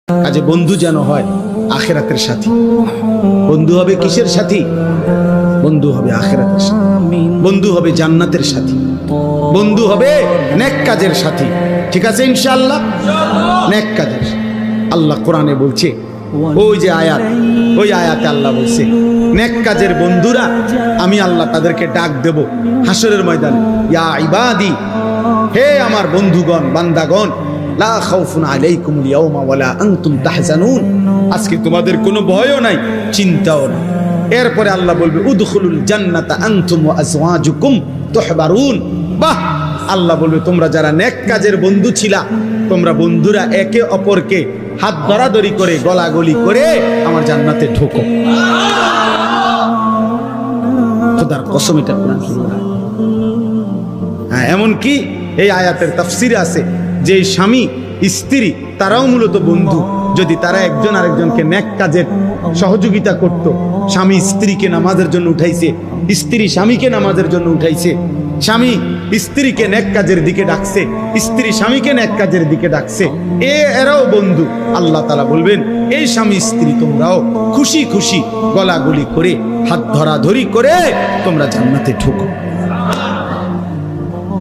কাজে বন্ধু যেন হয় আখিরাতের সাথী। বন্ধু হবে কিসের সাথী? বন্ধু হবে আখিরাতের সাথী, বন্ধু হবে জান্নাতের সাথী, বন্ধু হবে নেক কাজের সাথী। ঠিক আছে ইনশাআল্লাহ? নেক কাজের। আল্লাহ কোরআনে বলছে, ওই যে আয়াত, ওই আয়াতে আল্লাহ বলছে নেক কাজের বন্ধুরা আমি আল্লাহ তাদেরকে ডাক দেব হাসরের ময়দানে, ইয়া ইবাদি, হে আমার বন্ধুগণ, বান্দাগণ, লা খাউফুন আলাইকুমুল ইয়াওমা ওয়ালা আনতুম তাহজানুন, আজকে তোমাদের কোনো ভয়ও নাই, চিন্তাও নাই। এরপরে আল্লাহ বলবে উদখুলুল জান্নাতা আনতুম ওয়া আজওয়াজুকুম তুহবারুন। বাহ! আল্লাহ বলবে তোমরা যারা নেক কাজের বন্ধু ছিলা, তোমরা বন্ধুরা একে অপরকে হাত ধরাধরি করে গলাগলি করে আমার জান্নাতে ঢোকো। খোদার কসম, এটা কোরআন শরীফ। হ্যাঁ, এমন কি এই আয়াতের তাফসিরে আছে যে স্বামী স্ত্রী তারাও মূলত বন্ধু। যদি তারা একজন আরেকজনকে নেক কাজের সহযোগিতা করত, স্বামী স্ত্রীকে নামাজের জন্য উঠাইছে, স্ত্রী স্বামীকে নামাজের জন্য উঠাইছে, স্বামী স্ত্রীকে নেক কাজের দিকে ডাকছে, স্ত্রী স্বামীকে নেক কাজের দিকে ডাকছে, এরাও বন্ধু। আল্লাহ তাআলা বলবেন এই স্বামী স্ত্রী তোমরাও খুশি খুশি গলাগলি করে হাত ধরাধরি করে তোমরা জান্নাতে ঢোকো।